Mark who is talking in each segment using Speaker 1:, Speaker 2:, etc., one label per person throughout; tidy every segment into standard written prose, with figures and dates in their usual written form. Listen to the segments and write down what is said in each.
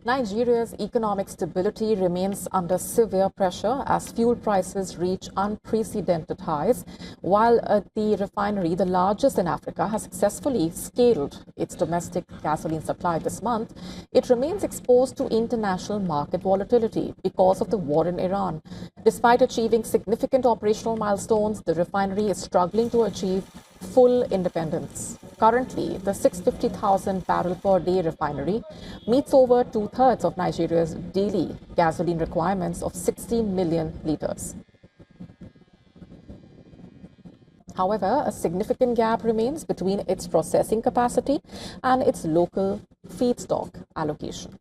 Speaker 1: Nigeria's economic stability remains under severe pressure as fuel prices reach unprecedented highs, while the refinery, the largest in Africa, has successfully scaled its domestic gasoline supply this month. It remains exposed to international market volatility because of the war in Iran. Despite achieving significant operational milestones, the refinery is struggling to achieve full independence. Currently, the 650,000 barrel per day refinery meets over two-thirds of Nigeria's daily gasoline requirements of 16 million litres. However, a significant gap remains between its processing capacity and its local feedstock allocation.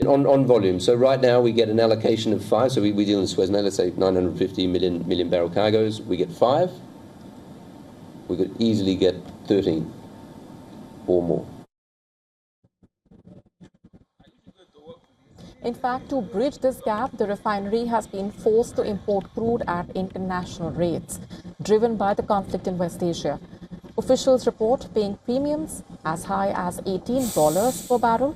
Speaker 2: On volume, so right now we get an allocation of 5, so we deal in Suez now, let's say 950 million barrel cargoes, we get 5, we could easily get 13 or more.
Speaker 1: In fact, to bridge this gap, the refinery has been forced to import crude at international rates, driven by the conflict in West Asia. Officials report paying premiums as high as $18 per barrel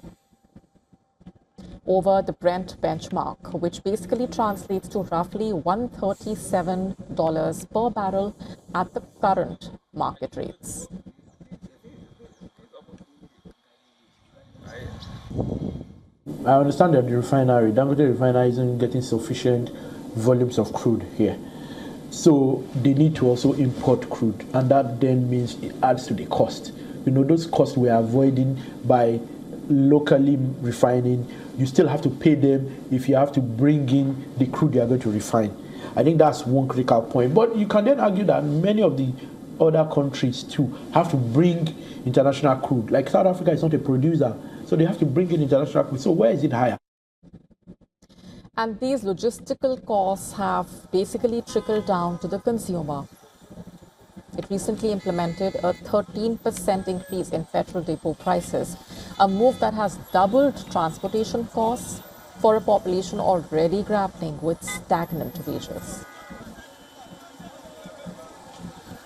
Speaker 1: over the Brent benchmark, which basically translates to roughly $137 per barrel at the current market rates.
Speaker 3: I understand that the Dangote Refinery isn't getting sufficient volumes of crude here. So they need to also import crude, and that then means it adds to the cost. Those costs we're avoiding by locally refining. You still have to pay them if you have to bring in the crude you are going to refine. I think that's one critical point. But you can then argue that many of the other countries too have to bring international crude. Like South Africa is not a producer, so they have to bring in international crude. So where is it higher?
Speaker 1: And these logistical costs have basically trickled down to the consumer. It recently implemented a 13% increase in petrol depot prices, a move that has doubled transportation costs for a population already grappling with stagnant wages.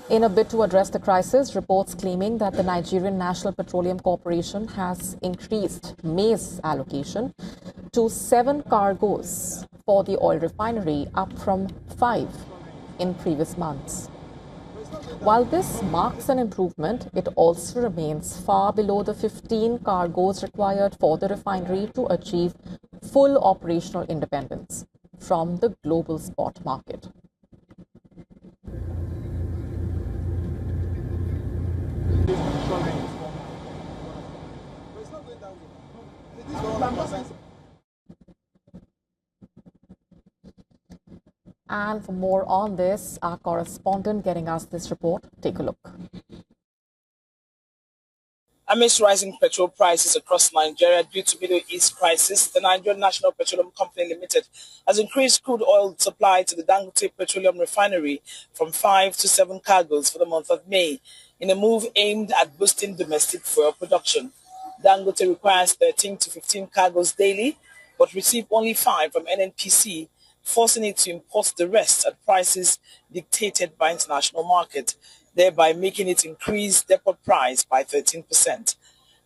Speaker 1: In a bid to address the crisis, reports claiming that the Nigerian National Petroleum Corporation has increased maize allocation to 7 cargoes for the oil refinery, up from 5 in previous months. While this marks an improvement, it also remains far below the 15 cargoes required for the refinery to achieve full operational independence from the global spot market. And for more on this, our correspondent getting us this report. Take a look.
Speaker 4: Amidst rising petrol prices across Nigeria due to Middle East crisis, the Nigerian National Petroleum Company Limited has increased crude oil supply to the Dangote Petroleum Refinery from 5 to 7 cargoes for the month of May, in a move aimed at boosting domestic fuel production. Dangote requires 13 to 15 cargoes daily, but receives only 5 from NNPC, forcing it to import the rest at prices dictated by international market, thereby making it increase depot price by 13%.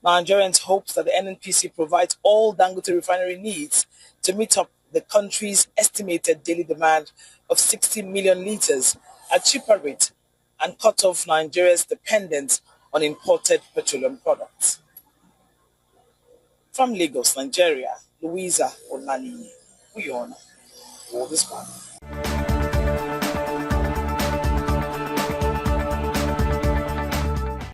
Speaker 4: Nigerians hope that the NNPC provides all Dangote refinery needs to meet up the country's estimated daily demand of 60 million litres at cheaper rate and cut off Nigeria's dependence on imported petroleum products. From Lagos, Nigeria, Louisa Olani, WION The World.